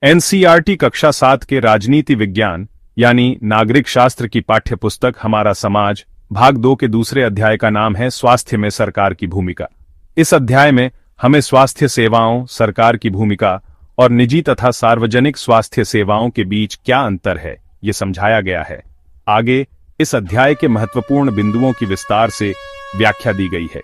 NCERT कक्षा 7 के राजनीति विज्ञान यानी नागरिक शास्त्र की पाठ्य पुस्तक हमारा समाज भाग 2 के दूसरे अध्याय का नाम है स्वास्थ्य में सरकार की भूमिका। इस अध्याय में हमें स्वास्थ्य सेवाओं, सरकार की भूमिका और निजी तथा सार्वजनिक स्वास्थ्य सेवाओं के बीच क्या अंतर है, ये समझाया गया है। आगे इस अध्याय के महत्वपूर्ण बिंदुओं की विस्तार से व्याख्या दी गई है।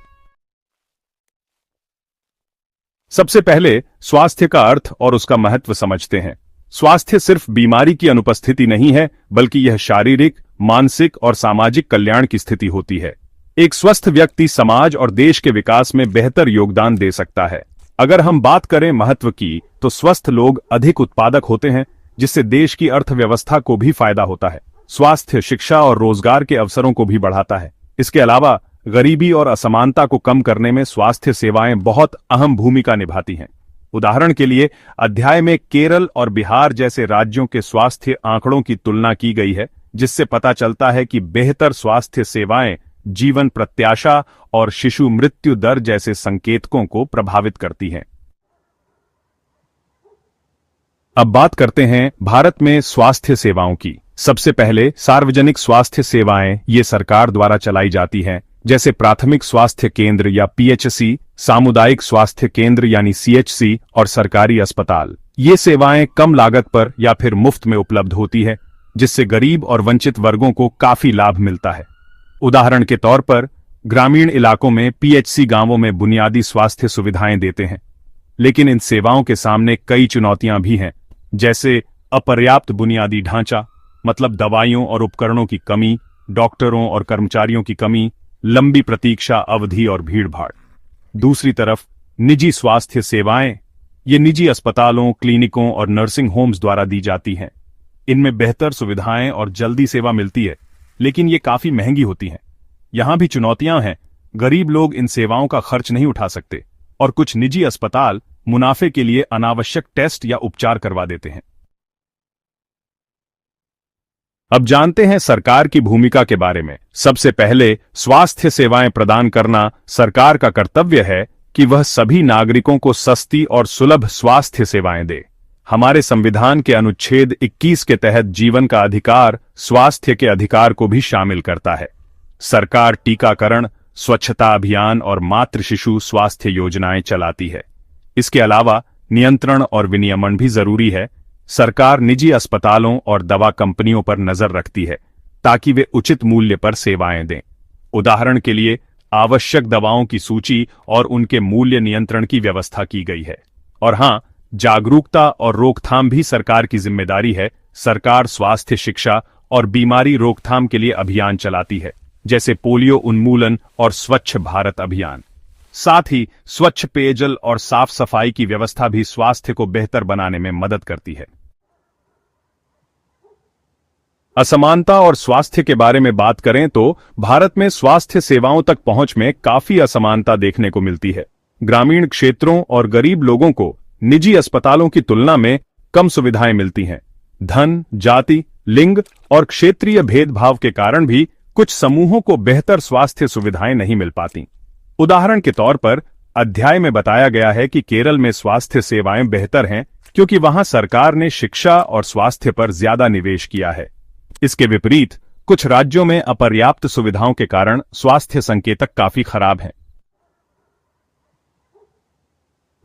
सबसे पहले स्वास्थ्य का अर्थ और उसका महत्व समझते हैं। स्वास्थ्य सिर्फ बीमारी की अनुपस्थिति नहीं है, बल्कि यह शारीरिक, मानसिक और सामाजिक कल्याण की स्थिति होती है। एक स्वस्थ व्यक्ति समाज और देश के विकास में बेहतर योगदान दे सकता है। अगर हम बात करें महत्व की, तो स्वस्थ लोग अधिक उत्पादक होते हैं, जिससे देश की अर्थव्यवस्था को भी फायदा होता है। स्वास्थ्य शिक्षा और रोजगार के अवसरों को भी बढ़ाता है। इसके अलावा गरीबी और असमानता को कम करने में स्वास्थ्य सेवाएं बहुत अहम भूमिका निभाती हैं। उदाहरण के लिए अध्याय में केरल और बिहार जैसे राज्यों के स्वास्थ्य आंकड़ों की तुलना की गई है, जिससे पता चलता है कि बेहतर स्वास्थ्य सेवाएं जीवन प्रत्याशा और शिशु मृत्यु दर जैसे संकेतकों को प्रभावित करती हैं। अब बात करते हैं भारत में स्वास्थ्य सेवाओं की। सबसे पहले सार्वजनिक स्वास्थ्य सेवाएं ये सरकार द्वारा चलाई जाती हैं, जैसे प्राथमिक स्वास्थ्य केंद्र या पीएचसी, सामुदायिक स्वास्थ्य केंद्र यानी सीएचसी और सरकारी अस्पताल। ये सेवाएं कम लागत पर या फिर मुफ्त में उपलब्ध होती है, जिससे गरीब और वंचित वर्गों को काफी लाभ मिलता है। उदाहरण के तौर पर ग्रामीण इलाकों में पीएचसी गांवों में बुनियादी स्वास्थ्य सुविधाएं देते हैं, लेकिन इन सेवाओं के सामने कई चुनौतियां भी हैं, जैसे अपर्याप्त बुनियादी ढांचा, मतलब दवाइयों और उपकरणों की कमी, डॉक्टरों और कर्मचारियों की कमी, लंबी प्रतीक्षा अवधि और भीड़भाड़। दूसरी तरफ निजी स्वास्थ्य सेवाएं ये निजी अस्पतालों, क्लिनिकों और नर्सिंग होम्स द्वारा दी जाती हैं। इनमें बेहतर सुविधाएं और जल्दी सेवा मिलती है, लेकिन ये काफी महंगी होती हैं। यहां भी चुनौतियां हैं। गरीब लोग इन सेवाओं का खर्च नहीं उठा सकते और कुछ निजी अस्पताल मुनाफे के लिए अनावश्यक टेस्ट या उपचार करवा देते हैं। अब जानते हैं सरकार की भूमिका के बारे में। सबसे पहले स्वास्थ्य सेवाएं प्रदान करना सरकार का कर्तव्य है कि वह सभी नागरिकों को सस्ती और सुलभ स्वास्थ्य सेवाएं दे। हमारे संविधान के अनुच्छेद 21 के तहत जीवन का अधिकार स्वास्थ्य के अधिकार को भी शामिल करता है। सरकार टीकाकरण, स्वच्छता अभियान और मातृ शिशु स्वास्थ्य योजनाएं चलाती है। इसके अलावा नियंत्रण और विनियमन भी जरूरी है। सरकार निजी अस्पतालों और दवा कंपनियों पर नजर रखती है, ताकि वे उचित मूल्य पर सेवाएं दें। उदाहरण के लिए आवश्यक दवाओं की सूची और उनके मूल्य नियंत्रण की व्यवस्था की गई है। और हां, जागरूकता और रोकथाम भी सरकार की जिम्मेदारी है। सरकार स्वास्थ्य शिक्षा और बीमारी रोकथाम के लिए अभियान चलाती है, जैसे पोलियो उन्मूलन और स्वच्छ भारत अभियान। साथ ही स्वच्छ पेयजल और साफ सफाई की व्यवस्था भी स्वास्थ्य को बेहतर बनाने में मदद करती है। असमानता और स्वास्थ्य के बारे में बात करें तो भारत में स्वास्थ्य सेवाओं तक पहुंच में काफी असमानता देखने को मिलती है। ग्रामीण क्षेत्रों और गरीब लोगों को निजी अस्पतालों की तुलना में कम सुविधाएं मिलती हैं। धन, जाति, लिंग और क्षेत्रीय भेदभाव के कारण भी कुछ समूहों को बेहतर स्वास्थ्य सुविधाएं नहीं मिल पाती। उदाहरण के तौर पर अध्याय में बताया गया है कि केरल में स्वास्थ्य सेवाएं बेहतर हैं, क्योंकि वहां सरकार ने शिक्षा और स्वास्थ्य पर ज्यादा निवेश किया है। इसके विपरीत कुछ राज्यों में अपर्याप्त सुविधाओं के कारण स्वास्थ्य संकेतक काफी खराब हैं।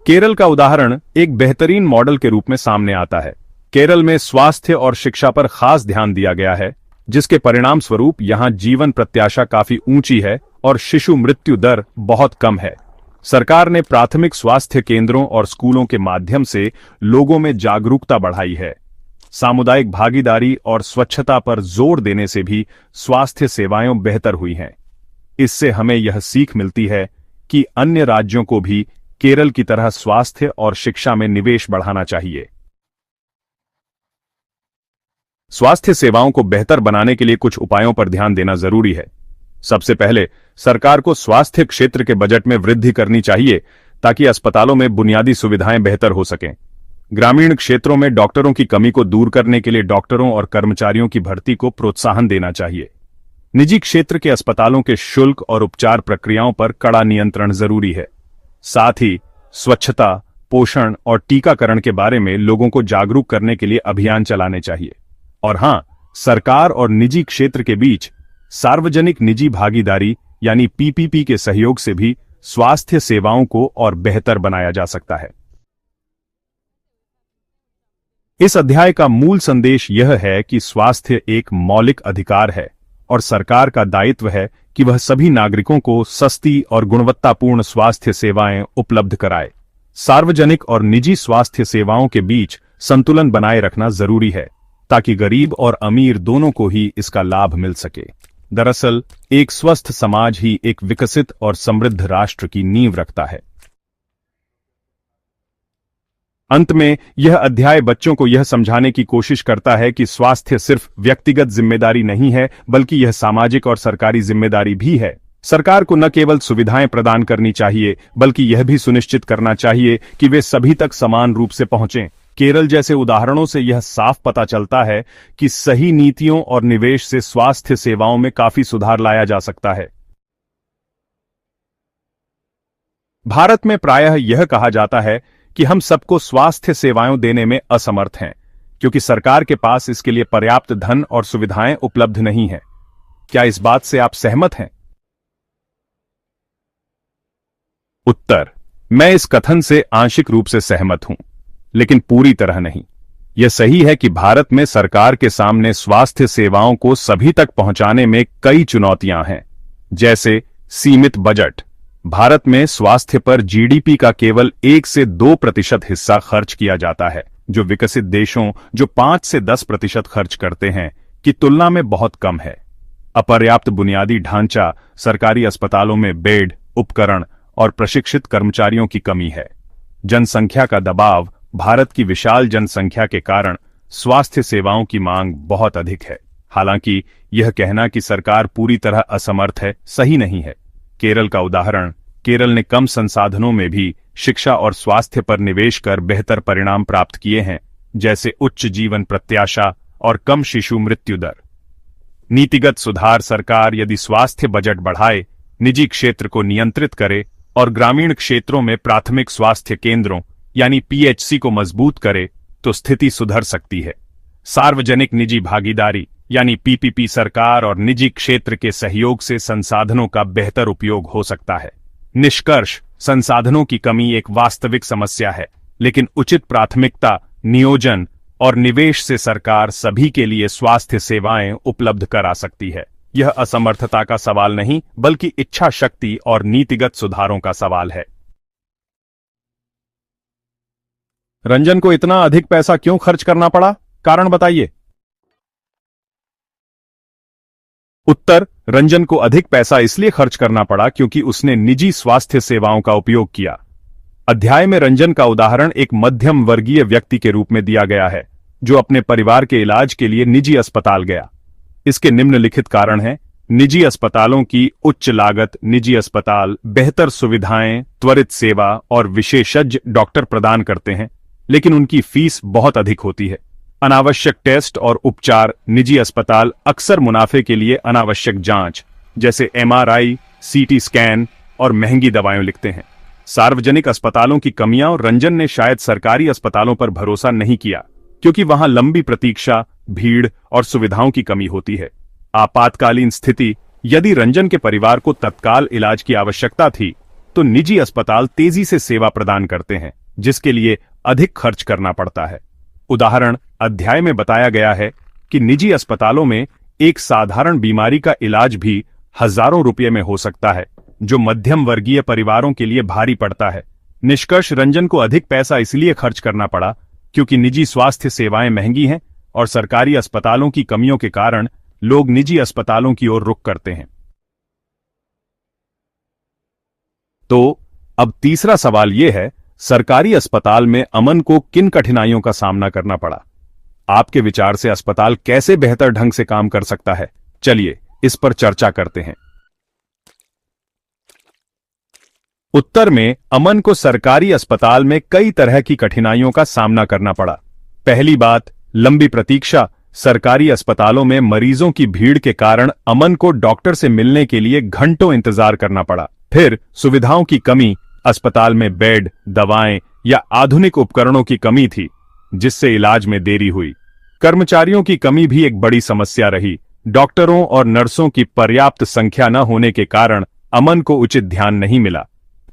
केरल का उदाहरण एक बेहतरीन मॉडल के रूप में सामने आता है। केरल में स्वास्थ्य और शिक्षा पर खास ध्यान दिया गया है, जिसके परिणाम स्वरूप यहां जीवन प्रत्याशा काफी ऊंची है और शिशु मृत्यु दर बहुत कम है। सरकार ने प्राथमिक स्वास्थ्य केंद्रों और स्कूलों के माध्यम से लोगों में जागरूकता बढ़ाई है। सामुदायिक भागीदारी और स्वच्छता पर जोर देने से भी स्वास्थ्य सेवाएं बेहतर हुई हैं। इससे हमें यह सीख मिलती है कि अन्य राज्यों को भी केरल की तरह स्वास्थ्य और शिक्षा में निवेश बढ़ाना चाहिए। स्वास्थ्य सेवाओं को बेहतर बनाने के लिए कुछ उपायों पर ध्यान देना जरूरी है। सबसे पहले सरकार को स्वास्थ्य क्षेत्र के बजट में वृद्धि करनी चाहिए, ताकि अस्पतालों में बुनियादी सुविधाएं बेहतर हो सकें। ग्रामीण क्षेत्रों में डॉक्टरों की कमी को दूर करने के लिए डॉक्टरों और कर्मचारियों की भर्ती को प्रोत्साहन देना चाहिए। निजी क्षेत्र के अस्पतालों के शुल्क और उपचार प्रक्रियाओं पर कड़ा नियंत्रण जरूरी है। साथ ही स्वच्छता, पोषण और टीकाकरण के बारे में लोगों को जागरूक करने के लिए अभियान चलाने चाहिए। और हां, सरकार और निजी क्षेत्र के बीच सार्वजनिक निजी भागीदारी यानी पीपीपी के सहयोग से भी स्वास्थ्य सेवाओं को और बेहतर बनाया जा सकता है। इस अध्याय का मूल संदेश यह है कि स्वास्थ्य एक मौलिक अधिकार है और सरकार का दायित्व है कि वह सभी नागरिकों को सस्ती और गुणवत्तापूर्ण स्वास्थ्य सेवाएं उपलब्ध कराए। सार्वजनिक और निजी स्वास्थ्य सेवाओं के बीच संतुलन बनाए रखना जरूरी है ताकि गरीब और अमीर दोनों को ही इसका लाभ मिल सके। दरअसल एक स्वस्थ समाज ही एक विकसित और समृद्ध राष्ट्र की नींव रखता है। अंत में यह अध्याय बच्चों को यह समझाने की कोशिश करता है कि स्वास्थ्य सिर्फ व्यक्तिगत जिम्मेदारी नहीं है, बल्कि यह सामाजिक और सरकारी जिम्मेदारी भी है। सरकार को न केवल सुविधाएं प्रदान करनी चाहिए, बल्कि यह भी सुनिश्चित करना चाहिए कि वे सभी तक समान रूप से पहुंचें। केरल जैसे उदाहरणों से यह साफ पता चलता है कि सही नीतियों और निवेश से स्वास्थ्य सेवाओं में काफी सुधार लाया जा सकता है। भारत में प्रायः यह कहा जाता है कि हम सबको स्वास्थ्य सेवाएं देने में असमर्थ हैं, क्योंकि सरकार के पास इसके लिए पर्याप्त धन और सुविधाएं उपलब्ध नहीं हैं। क्या इस बात से आप सहमत हैं? उत्तर: मैं इस कथन से आंशिक रूप से सहमत हूं, लेकिन पूरी तरह नहीं। यह सही है कि भारत में सरकार के सामने स्वास्थ्य सेवाओं को सभी तक पहुंचाने में कई चुनौतियां हैं, जैसे सीमित बजट। भारत में स्वास्थ्य पर जीडीपी का केवल 1 से 2% हिस्सा खर्च किया जाता है, जो विकसित देशों जो 5 से 10% खर्च करते हैं की तुलना में बहुत कम है। अपर्याप्त बुनियादी ढांचा, सरकारी अस्पतालों में बेड, उपकरण और प्रशिक्षित कर्मचारियों की कमी है। जनसंख्या का दबाव, भारत की विशाल जनसंख्या के कारण स्वास्थ्य सेवाओं की मांग बहुत अधिक है। हालांकि यह कहना कि सरकार पूरी तरह असमर्थ है सही नहीं है। केरल का उदाहरण: केरल ने कम संसाधनों में भी शिक्षा और स्वास्थ्य पर निवेश कर बेहतर परिणाम प्राप्त किए हैं, जैसे उच्च जीवन प्रत्याशा और कम शिशु मृत्यु दर। नीतिगत सुधार: सरकार यदि स्वास्थ्य बजट बढ़ाए, निजी क्षेत्र को नियंत्रित करे और ग्रामीण क्षेत्रों में प्राथमिक स्वास्थ्य केंद्रों यानी पीएचसी को मजबूत करे, तो स्थिति सुधर सकती है। सार्वजनिक निजी भागीदारी यानी पीपीपी, सरकार और निजी क्षेत्र के सहयोग से संसाधनों का बेहतर उपयोग हो सकता है। निष्कर्ष: संसाधनों की कमी एक वास्तविक समस्या है, लेकिन उचित प्राथमिकता, नियोजन और निवेश से सरकार सभी के लिए स्वास्थ्य सेवाएं उपलब्ध करा सकती है। यह असमर्थता का सवाल नहीं, बल्कि इच्छा शक्ति और नीतिगत सुधारों का सवाल है। रंजन को इतना अधिक पैसा क्यों खर्च करना पड़ा? कारण बताइए। उत्तर: रंजन को अधिक पैसा इसलिए खर्च करना पड़ा क्योंकि उसने निजी स्वास्थ्य सेवाओं का उपयोग किया। अध्याय में रंजन का उदाहरण एक मध्यम वर्गीय व्यक्ति के रूप में दिया गया है, जो अपने परिवार के इलाज के लिए निजी अस्पताल गया। इसके निम्नलिखित कारण हैं: निजी अस्पतालों की उच्च लागत। निजी अस्पताल बेहतर सुविधाएं, त्वरित सेवा और विशेषज्ञ डॉक्टर प्रदान करते हैं, लेकिन उनकी फीस बहुत अधिक होती है। अनावश्यक टेस्ट और उपचार: निजी अस्पताल अक्सर मुनाफे के लिए अनावश्यक जांच जैसे एमआरआई, सीटी स्कैन और महंगी दवाएं लिखते हैं। सार्वजनिक अस्पतालों की कमियां: और रंजन ने शायद सरकारी अस्पतालों पर भरोसा नहीं किया क्योंकि वहां लंबी प्रतीक्षा, भीड़ और सुविधाओं की कमी होती है। आपातकालीन स्थिति: यदि रंजन के परिवार को तत्काल इलाज की आवश्यकता थी, तो निजी अस्पताल तेजी से सेवा प्रदान करते हैं, जिसके लिए अधिक खर्च करना पड़ता है। उदाहरण: अध्याय में बताया गया है कि निजी अस्पतालों में एक साधारण बीमारी का इलाज भी हजारों रुपये में हो सकता है, जो मध्यम वर्गीय परिवारों के लिए भारी पड़ता है। निष्कर्ष: रंजन को अधिक पैसा इसलिए खर्च करना पड़ा क्योंकि निजी स्वास्थ्य सेवाएं महंगी हैं और सरकारी अस्पतालों की कमियों के कारण लोग निजी अस्पतालों की ओर रुख करते हैं। तो अब तीसरा सवाल यह है, सरकारी अस्पताल में अमन को किन कठिनाइयों का सामना करना पड़ा? आपके विचार से अस्पताल कैसे बेहतर ढंग से काम कर सकता है? चलिए इस पर चर्चा करते हैं। उत्तर में अमन को सरकारी अस्पताल में कई तरह की कठिनाइयों का सामना करना पड़ा। पहली बात, लंबी प्रतीक्षा। सरकारी अस्पतालों में मरीजों की भीड़ के कारण अमन को डॉक्टर से मिलने के लिए घंटों इंतजार करना पड़ा। फिर सुविधाओं की कमी, अस्पताल में बेड, दवाएं या आधुनिक उपकरणों की कमी थी, जिससे इलाज में देरी हुई। कर्मचारियों की कमी भी एक बड़ी समस्या रही। डॉक्टरों और नर्सों की पर्याप्त संख्या न होने के कारण अमन को उचित ध्यान नहीं मिला।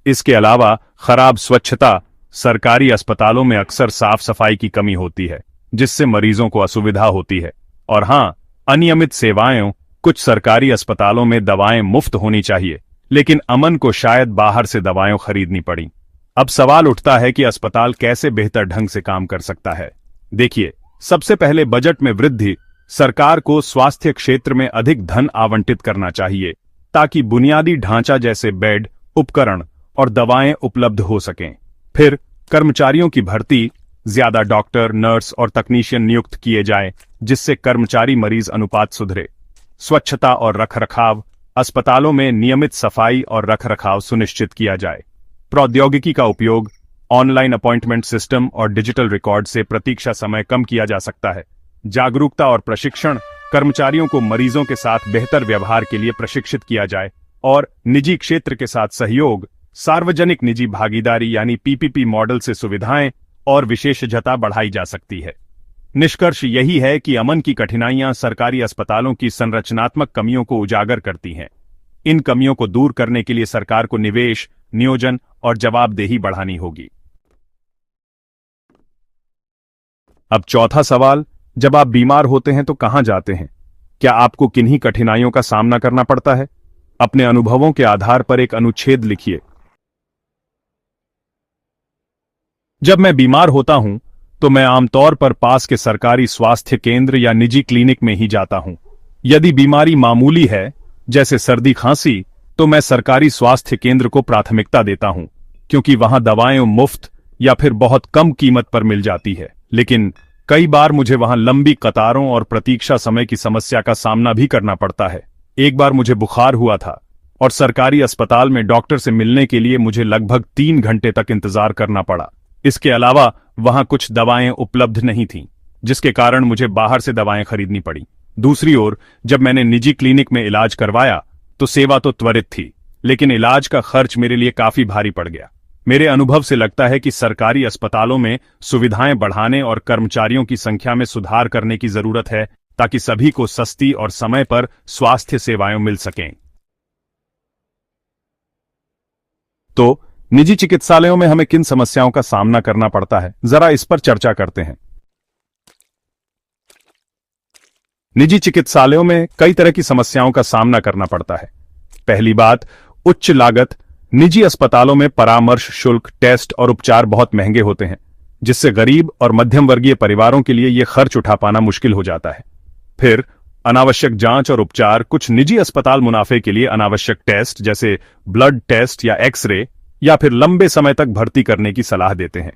इसके अलावा खराब स्वच्छता, सरकारी अस्पतालों में अक्सर साफ सफाई की कमी होती है, जिससे मरीजों को असुविधा होती है। और हाँ, अनियमित सेवाएं। कुछ सरकारी अस्पतालों में दवाएं मुफ्त होनी चाहिए, लेकिन अमन को शायद बाहर से दवाएं खरीदनी पड़ी। अब सवाल उठता है कि अस्पताल कैसे बेहतर ढंग से काम कर सकता है। देखिए, सबसे पहले बजट में वृद्धि। सरकार को स्वास्थ्य क्षेत्र में अधिक धन आवंटित करना चाहिए, ताकि बुनियादी ढांचा जैसे बेड, उपकरण और दवाएं उपलब्ध हो सकें। फिर कर्मचारियों की भर्ती, ज्यादा डॉक्टर, नर्स और तकनीशियन नियुक्त किए जाएं, जिससे कर्मचारी मरीज अनुपात सुधरे। स्वच्छता और रखरखाव, अस्पतालों में नियमित सफाई और रखरखाव सुनिश्चित किया जाए। प्रौद्योगिकी का उपयोग, ऑनलाइन अपॉइंटमेंट सिस्टम और डिजिटल रिकॉर्ड से प्रतीक्षा समय कम किया जा सकता है। जागरूकता और प्रशिक्षण, कर्मचारियों को मरीजों के साथ बेहतर व्यवहार के लिए प्रशिक्षित किया जाए। और निजी क्षेत्र के साथ सहयोग, सार्वजनिक निजी भागीदारी यानी पीपीपी मॉडल से सुविधाएं और विशेषज्ञता बढ़ाई जा सकती है। निष्कर्ष यही है कि अमन की कठिनाइयां सरकारी अस्पतालों की संरचनात्मक कमियों को उजागर करती हैं। इन कमियों को दूर करने के लिए सरकार को निवेश, नियोजन और जवाबदेही बढ़ानी होगी। अब चौथा सवाल, जब आप बीमार होते हैं तो कहां जाते हैं? क्या आपको किन्हीं कठिनाइयों का सामना करना पड़ता है? अपने अनुभवों के आधार पर एक अनुच्छेद लिखिए। जब मैं बीमार होता हूं तो मैं आमतौर पर पास के सरकारी स्वास्थ्य केंद्र या निजी क्लिनिक में ही जाता हूं। यदि बीमारी मामूली है, जैसे सर्दी खांसी, तो मैं सरकारी स्वास्थ्य केंद्र को प्राथमिकता देता हूं, क्योंकि वहां दवाएं मुफ्त या फिर बहुत कम कीमत पर मिल जाती है। लेकिन कई बार मुझे वहां लंबी कतारों और प्रतीक्षा समय की समस्या का सामना भी करना पड़ता है। एक बार मुझे बुखार हुआ था और सरकारी अस्पताल में डॉक्टर से मिलने के लिए मुझे लगभग 3 घंटे तक इंतजार करना पड़ा। इसके अलावा वहां कुछ दवाएं उपलब्ध नहीं थीं, जिसके कारण मुझे बाहर से दवाएं खरीदनी पड़ी। दूसरी ओर, जब मैंने निजी क्लिनिक में इलाज करवाया तो सेवा तो त्वरित थी, लेकिन इलाज का खर्च मेरे लिए काफी भारी पड़ गया। मेरे अनुभव से लगता है कि सरकारी अस्पतालों में सुविधाएं बढ़ाने और कर्मचारियों की संख्या में सुधार करने की जरूरत है, ताकि सभी को सस्ती और समय पर स्वास्थ्य सेवाएं मिल सकें। तो निजी चिकित्सालयों में हमें किन समस्याओं का सामना करना पड़ता है, जरा इस पर चर्चा करते हैं। निजी चिकित्सालयों में कई तरह की समस्याओं का सामना करना पड़ता है। पहली बात, उच्च लागत। निजी अस्पतालों में परामर्श शुल्क, टेस्ट और उपचार बहुत महंगे होते हैं, जिससे गरीब और मध्यम वर्गीय परिवारों के लिए यह खर्च उठा पाना मुश्किल हो जाता है। फिर अनावश्यक जांच और उपचार। कुछ निजी अस्पताल मुनाफे के लिए अनावश्यक टेस्ट जैसे ब्लड टेस्ट या एक्सरे या फिर लंबे समय तक भर्ती करने की सलाह देते हैं।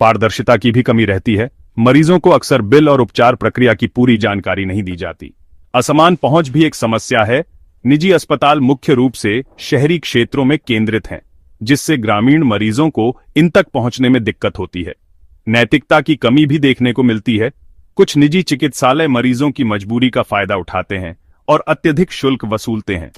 पारदर्शिता की भी कमी रहती है। मरीजों को अक्सर बिल और उपचार प्रक्रिया की पूरी जानकारी नहीं दी जाती। असमान पहुंच भी एक समस्या है। निजी अस्पताल मुख्य रूप से शहरी क्षेत्रों में केंद्रित हैं, जिससे ग्रामीण मरीजों को इन तक पहुंचने में दिक्कत होती है। नैतिकता की कमी भी देखने को मिलती है। कुछ निजी चिकित्सालय मरीजों की मजबूरी का फायदा उठाते हैं और अत्यधिक शुल्क वसूलते हैं।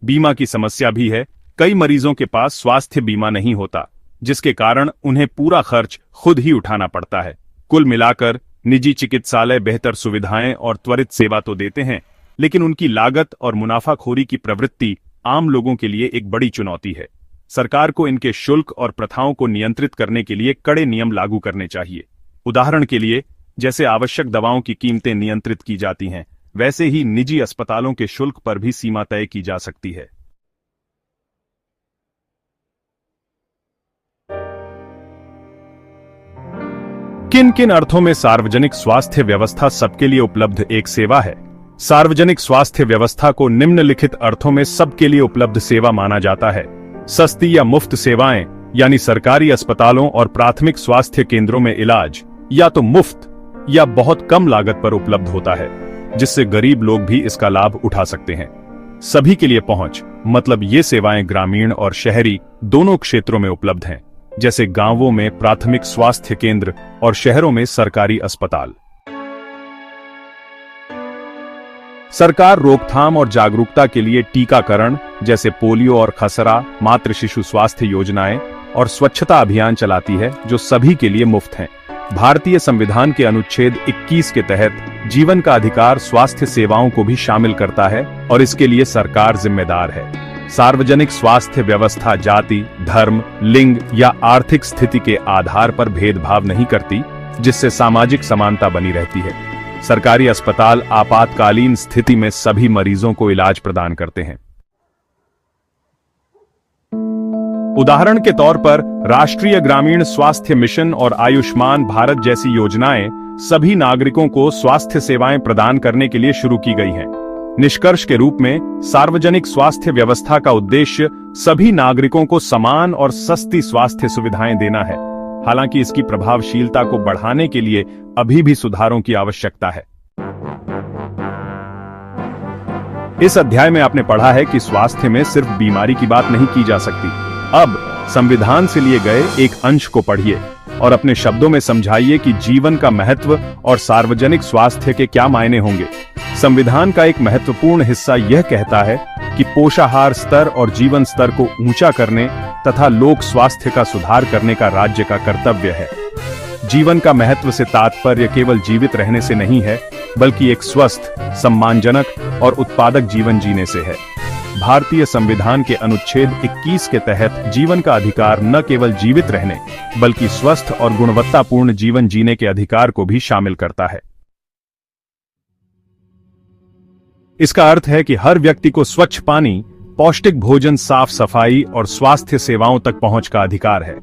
बीमा की समस्या भी है। कई मरीजों के पास स्वास्थ्य बीमा नहीं होता, जिसके कारण उन्हें पूरा खर्च खुद ही उठाना पड़ता है। कुल मिलाकर निजी चिकित्सालय बेहतर सुविधाएं और त्वरित सेवा तो देते हैं, लेकिन उनकी लागत और मुनाफाखोरी की प्रवृत्ति आम लोगों के लिए एक बड़ी चुनौती है। सरकार को इनके शुल्क और प्रथाओं को नियंत्रित करने के लिए कड़े नियम लागू करने चाहिए। उदाहरण के लिए, जैसे आवश्यक दवाओं की कीमतें नियंत्रित की जाती हैं, वैसे ही निजी अस्पतालों के शुल्क पर भी सीमा तय की जा सकती है। किन किन अर्थों में सार्वजनिक स्वास्थ्य व्यवस्था सबके लिए उपलब्ध एक सेवा है? सार्वजनिक स्वास्थ्य व्यवस्था को निम्नलिखित अर्थों में सबके लिए उपलब्ध सेवा माना जाता है। सस्ती या मुफ्त सेवाएं, यानी सरकारी अस्पतालों और प्राथमिक स्वास्थ्य केंद्रों में इलाज या तो मुफ्त या बहुत कम लागत पर उपलब्ध होता है, जिससे गरीब लोग भी इसका लाभ उठा सकते हैं। सभी के लिए पहुंच, मतलब ये सेवाएं ग्रामीण और शहरी दोनों क्षेत्रों में उपलब्ध हैं, जैसे गांवों में प्राथमिक स्वास्थ्य केंद्र और शहरों में सरकारी अस्पताल। सरकार रोकथाम और जागरूकता के लिए टीकाकरण जैसे पोलियो और खसरा, मातृ शिशु स्वास्थ्य योजनाएं और स्वच्छता अभियान चलाती है जो सभी के लिए मुफ्त हैं। भारतीय संविधान के अनुच्छेद 21 के तहत जीवन का अधिकार स्वास्थ्य सेवाओं को भी शामिल करता है और इसके लिए सरकार जिम्मेदार है। सार्वजनिक स्वास्थ्य व्यवस्था जाति, धर्म, लिंग या आर्थिक स्थिति के आधार पर भेदभाव नहीं करती, जिससे सामाजिक समानता बनी रहती है। सरकारी अस्पताल आपातकालीन स्थिति में सभी मरीजों को इलाज प्रदान करते हैं। उदाहरण के तौर पर राष्ट्रीय ग्रामीण स्वास्थ्य मिशन और आयुष्मान भारत जैसी योजनाएं सभी नागरिकों को स्वास्थ्य सेवाएं प्रदान करने के लिए शुरू की गई हैं। निष्कर्ष के रूप में सार्वजनिक स्वास्थ्य व्यवस्था का उद्देश्य सभी नागरिकों को समान और सस्ती स्वास्थ्य सुविधाएं देना है। हालांकि इसकी प्रभावशीलता को बढ़ाने के लिए अभी भी सुधारों की आवश्यकता है। इस अध्याय में आपने पढ़ा है कि स्वास्थ्य में सिर्फ बीमारी की बात नहीं की जा सकती। अब संविधान से लिए गए एक अंश को पढ़िए और अपने शब्दों में समझाइए कि जीवन का महत्व और सार्वजनिक स्वास्थ्य के क्या मायने होंगे। संविधान का एक महत्वपूर्ण हिस्सा यह कहता है कि पोषाहार स्तर और जीवन स्तर को ऊंचा करने तथा लोक स्वास्थ्य का सुधार करने का राज्य का कर्तव्य है। जीवन का महत्व से तात्पर्य केवल जीवित रहने से नहीं है, बल्कि एक स्वस्थ, सम्मानजनक और उत्पादक जीवन जीने से है। भारतीय संविधान के अनुच्छेद 21 के तहत जीवन का अधिकार न केवल जीवित रहने, बल्कि स्वस्थ और गुणवत्तापूर्ण जीवन जीने के अधिकार को भी शामिल करता है। इसका अर्थ है कि हर व्यक्ति को स्वच्छ पानी, पौष्टिक भोजन, साफ सफाई और स्वास्थ्य सेवाओं तक पहुंच का अधिकार है।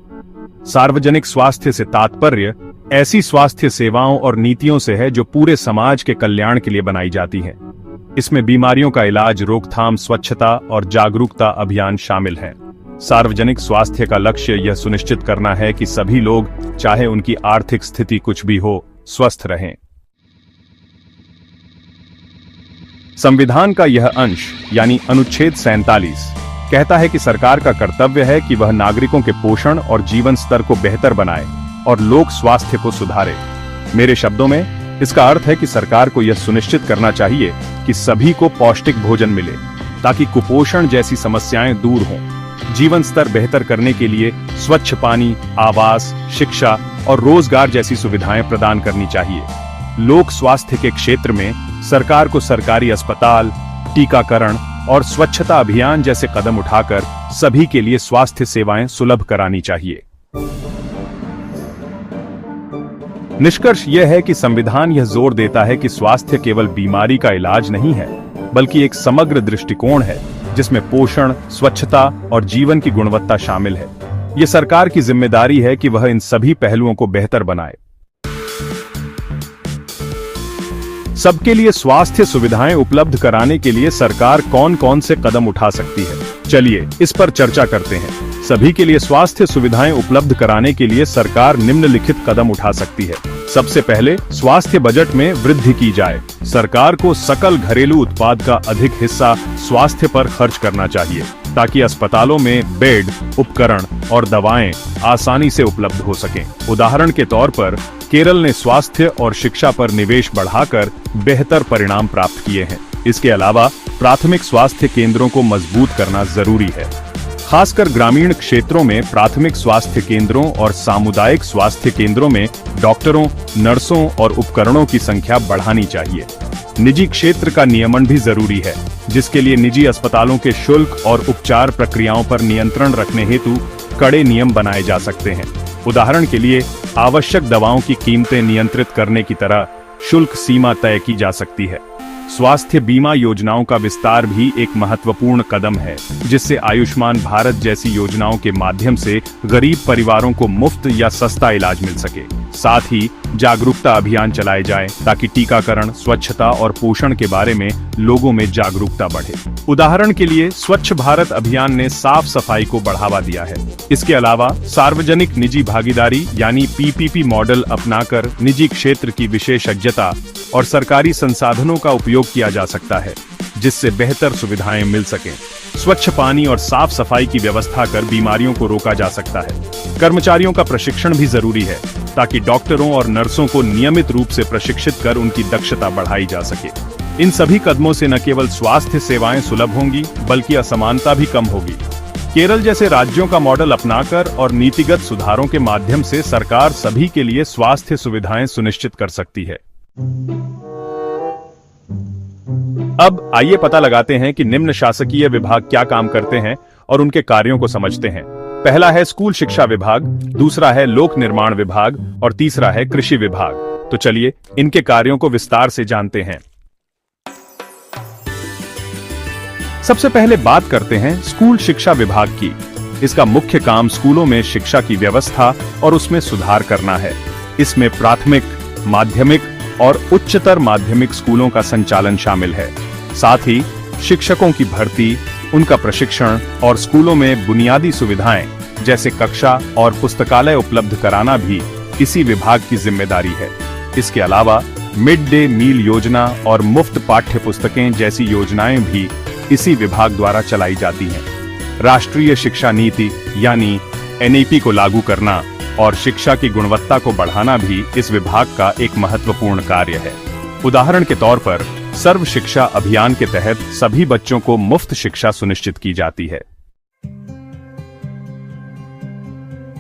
सार्वजनिक स्वास्थ्य से तात्पर्य ऐसी स्वास्थ्य सेवाओं और नीतियों से है जो पूरे समाज के कल्याण के लिए बनाई जाती हैं। इसमें बीमारियों का इलाज, रोकथाम, स्वच्छता और जागरूकता अभियान शामिल हैं। सार्वजनिक स्वास्थ्य का लक्ष्य यह सुनिश्चित करना है कि सभी लोग, चाहे उनकी आर्थिक स्थिति कुछ भी हो, स्वस्थ रहें। संविधान का यह अंश यानी अनुच्छेद 47 कहता है कि सरकार का कर्तव्य है कि वह नागरिकों के पोषण और जीवन स्तर को बेहतर बनाए और लोक स्वास्थ्य को सुधारे। मेरे शब्दों में इसका अर्थ है कि सरकार को यह सुनिश्चित करना चाहिए कि सभी को पौष्टिक भोजन मिले, ताकि कुपोषण जैसी समस्याएं दूर हों। जीवन स्तर बेहतर करने के लिए स्वच्छ पानी, आवास, शिक्षा और रोजगार जैसी सुविधाएं प्रदान करनी चाहिए। लोक स्वास्थ्य के क्षेत्र में सरकार को सरकारी अस्पताल, टीकाकरण और स्वच्छता अभियान जैसे कदम उठाकर सभी के लिए स्वास्थ्य सेवाएं सुलभ करानी चाहिए। निष्कर्ष यह है कि संविधान यह जोर देता है कि स्वास्थ्य केवल बीमारी का इलाज नहीं है, बल्कि एक समग्र दृष्टिकोण है जिसमें पोषण, स्वच्छता और जीवन की गुणवत्ता शामिल है। यह सरकार की जिम्मेदारी है कि वह इन सभी पहलुओं को बेहतर बनाए। सबके लिए स्वास्थ्य सुविधाएं उपलब्ध कराने के लिए सरकार कौन कौन से कदम उठा सकती है, चलिए इस पर चर्चा करते हैं। सभी के लिए स्वास्थ्य सुविधाएं उपलब्ध कराने के लिए सरकार निम्नलिखित कदम उठा सकती है। सबसे पहले, स्वास्थ्य बजट में वृद्धि की जाए। सरकार को सकल घरेलू उत्पाद का अधिक हिस्सा स्वास्थ्य पर खर्च करना चाहिए, ताकि अस्पतालों में बेड, उपकरण और दवाएं आसानी से उपलब्ध हो सकें। उदाहरण के तौर पर केरल ने स्वास्थ्य और शिक्षा पर निवेश बढ़ाकर बेहतर परिणाम प्राप्त किए हैं। इसके अलावा प्राथमिक स्वास्थ्य केंद्रों को मजबूत करना जरूरी है। खासकर ग्रामीण क्षेत्रों में प्राथमिक स्वास्थ्य केंद्रों और सामुदायिक स्वास्थ्य केंद्रों में डॉक्टरों, नर्सों और उपकरणों की संख्या बढ़ानी चाहिए। निजी क्षेत्र का नियमन भी जरूरी है, जिसके लिए निजी अस्पतालों के शुल्क और उपचार प्रक्रियाओं पर नियंत्रण रखने हेतु कड़े नियम बनाए जा सकते हैं। उदाहरण के लिए आवश्यक दवाओं की कीमतें नियंत्रित करने की तरह शुल्क सीमा तय की जा सकती है। स्वास्थ्य बीमा योजनाओं का विस्तार भी एक महत्वपूर्ण कदम है, जिससे आयुष्मान भारत जैसी योजनाओं के माध्यम से गरीब परिवारों को मुफ्त या सस्ता इलाज मिल सके। साथ ही जागरूकता अभियान चलाए जाएं, ताकि टीकाकरण, स्वच्छता और पोषण के बारे में लोगों में जागरूकता बढ़े। उदाहरण के लिए स्वच्छ भारत अभियान ने साफ सफाई को बढ़ावा दिया है। इसके अलावा सार्वजनिक निजी भागीदारी यानी PPP मॉडल अपनाकर निजी क्षेत्र की विशेषज्ञता और सरकारी संसाधनों का उपयोग किया जा सकता है, जिससे बेहतर सुविधाएं मिल सकें। स्वच्छ पानी और साफ सफाई की व्यवस्था कर बीमारियों को रोका जा सकता है। कर्मचारियों का प्रशिक्षण भी जरूरी है, ताकि डॉक्टरों और नर्सों को नियमित रूप से प्रशिक्षित कर उनकी दक्षता बढ़ाई जा सके। इन सभी कदमों से न केवल स्वास्थ्य सेवाएं सुलभ होंगी, बल्कि असमानता भी कम होगी। केरल जैसे राज्यों का मॉडल अपनाकर और नीतिगत सुधारों के माध्यम से सरकार सभी के लिए स्वास्थ्य सुविधाएं सुनिश्चित कर सकती है। अब आइए पता लगाते हैं कि निम्न शासकीय विभाग क्या काम करते हैं और उनके कार्यों को समझते हैं। पहला है स्कूल शिक्षा विभाग, दूसरा है लोक निर्माण विभाग और तीसरा है कृषि विभाग। तो चलिए इनके कार्यों को विस्तार से जानते हैं। सबसे पहले बात करते हैं स्कूल शिक्षा विभाग की। इसका मुख्य काम स्कूलों में शिक्षा की व्यवस्था और उसमें सुधार करना है। इसमें प्राथमिक, माध्यमिक और उच्चतर माध्यमिक स्कूलों का संचालन शामिल है। साथ ही शिक्षकों की भर्ती, उनका प्रशिक्षण और स्कूलों में बुनियादी सुविधाएं जैसे कक्षा और पुस्तकालय उपलब्ध कराना भी इसी विभाग की जिम्मेदारी है। इसके अलावा मिड डे मील योजना और मुफ्त पाठ्य पुस्तकें जैसी योजनाएं भी इसी विभाग द्वारा चलाई जाती हैं। राष्ट्रीय शिक्षा नीति यानी एनईपी को लागू करना और शिक्षा की गुणवत्ता को बढ़ाना भी इस विभाग का एक महत्वपूर्ण कार्य है। उदाहरण के तौर पर सर्व शिक्षा अभियान के तहत सभी बच्चों को मुफ्त शिक्षा सुनिश्चित की जाती है।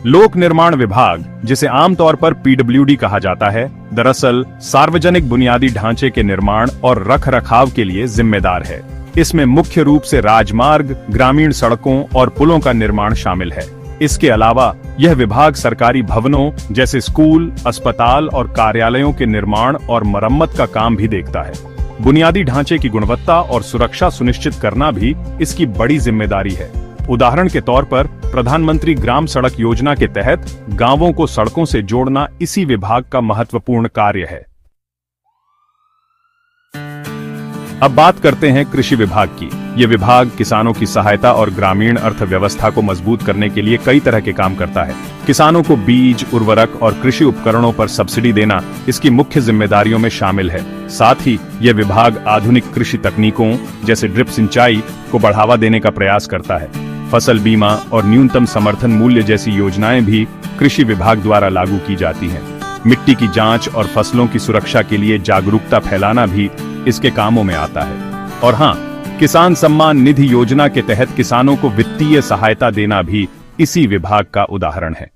लोक निर्माण विभाग, जिसे आमतौर पर पीडब्ल्यूडी कहा जाता है, दरअसल सार्वजनिक बुनियादी ढांचे के निर्माण और रखरखाव के लिए जिम्मेदार है। इसमें मुख्य रूप से राजमार्ग, ग्रामीण सड़कों और पुलों का निर्माण शामिल है। इसके अलावा यह विभाग सरकारी भवनों जैसे स्कूल, अस्पताल और कार्यालयों के निर्माण और मरम्मत का काम भी देखता है। बुनियादी ढांचे की गुणवत्ता और सुरक्षा सुनिश्चित करना भी इसकी बड़ी जिम्मेदारी है। उदाहरण के तौर पर प्रधानमंत्री ग्राम सड़क योजना के तहत गांवों को सड़कों से जोड़ना इसी विभाग का महत्वपूर्ण कार्य है। अब बात करते हैं कृषि विभाग की। ये विभाग किसानों की सहायता और ग्रामीण अर्थव्यवस्था को मजबूत करने के लिए कई तरह के काम करता है। किसानों को बीज, उर्वरक और कृषि उपकरणों पर सब्सिडी देना इसकी मुख्य जिम्मेदारियों में शामिल है। साथ ही यह विभाग आधुनिक कृषि तकनीकों जैसे ड्रिप सिंचाई को बढ़ावा देने का प्रयास करता है। फसल बीमा और न्यूनतम समर्थन मूल्य जैसी योजनाएं भी कृषि विभाग द्वारा लागू की जाती हैं। मिट्टी की जांच और फसलों की सुरक्षा के लिए जागरूकता फैलाना भी इसके कामों में आता है। और हाँ, किसान सम्मान निधि योजना के तहत किसानों को वित्तीय सहायता देना भी इसी विभाग का उदाहरण है।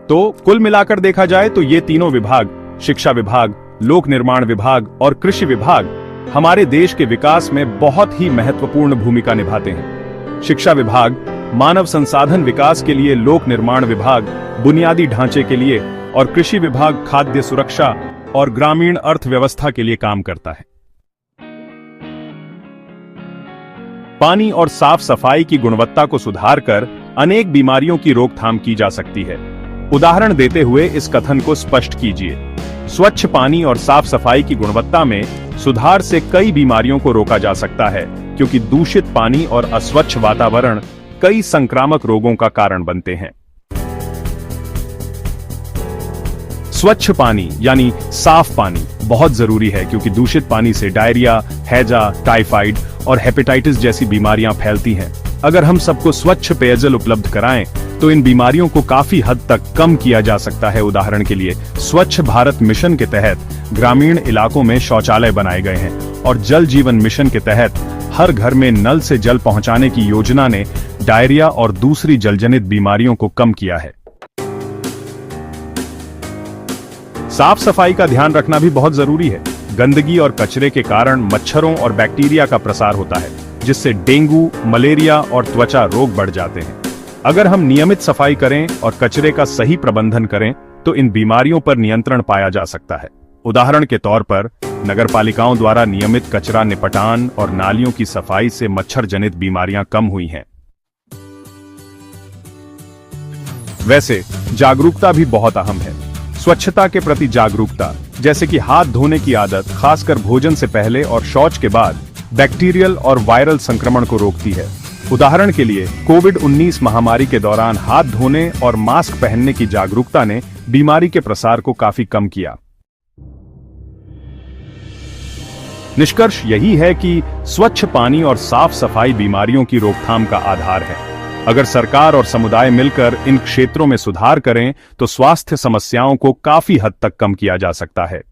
तो कुल मिलाकर देखा जाए तो ये तीनों विभाग, शिक्षा विभाग, लोक निर्माण विभाग और कृषि विभाग, हमारे देश के विकास में बहुत ही महत्वपूर्ण भूमिका निभाते हैं। शिक्षा विभाग मानव संसाधन विकास के लिए, लोक निर्माण विभाग बुनियादी ढांचे के लिए और कृषि विभाग खाद्य सुरक्षा और ग्रामीण अर्थव्यवस्था के लिए काम करता है। पानी और साफ सफाई की गुणवत्ता को सुधार कर अनेक बीमारियों की रोकथाम की जा सकती है। उदाहरण देते हुए इस कथन को स्पष्ट कीजिए। स्वच्छ पानी और साफ सफाई की गुणवत्ता में सुधार से कई बीमारियों को रोका जा सकता है, क्योंकि दूषित पानी और अस्वच्छ वातावरण कई संक्रामक रोगों का कारण बनते हैं। स्वच्छ पानी यानी साफ पानी बहुत जरूरी है, क्योंकि दूषित पानी से डायरिया, हैजा, टाइफाइड और हेपेटाइटिस जैसी बीमारियां फैलती हैं। अगर हम सबको स्वच्छ पेयजल उपलब्ध कराएं तो इन बीमारियों को काफी हद तक कम किया जा सकता है। उदाहरण के लिए स्वच्छ भारत मिशन के तहत ग्रामीण इलाकों में शौचालय बनाए गए हैं और जल जीवन मिशन के तहत हर घर में नल से जल पहुंचाने की योजना ने डायरिया और दूसरी जलजनित बीमारियों को कम किया है। साफ सफाई का ध्यान रखना भी बहुत जरूरी है। गंदगी और कचरे के कारण मच्छरों और बैक्टीरिया का प्रसार होता है, जिससे डेंगू, मलेरिया और त्वचा रोग बढ़ जाते हैं। अगर हम नियमित सफाई करें और कचरे का सही प्रबंधन करें तो इन बीमारियों पर नियंत्रण पाया जा सकता है। उदाहरण के तौर पर नगरपालिकाओं द्वारा नियमित कचरा निपटान और नालियों की सफाई से मच्छर जनित बीमारियां कम हुई हैं। वैसे जागरूकता भी बहुत अहम है। स्वच्छता के प्रति जागरूकता, जैसे कि हाथ धोने की आदत, खासकर भोजन से पहले और शौच के बाद, बैक्टीरियल और वायरल संक्रमण को रोकती है। उदाहरण के लिए कोविड-19 महामारी के दौरान हाथ धोने और मास्क पहनने की जागरूकता ने बीमारी के प्रसार को काफी कम किया। निष्कर्ष यही है कि स्वच्छ पानी और साफ सफाई बीमारियों की रोकथाम का आधार है। अगर सरकार और समुदाय मिलकर इन क्षेत्रों में सुधार करें तो स्वास्थ्य समस्याओं को काफी हद तक कम किया जा सकता है।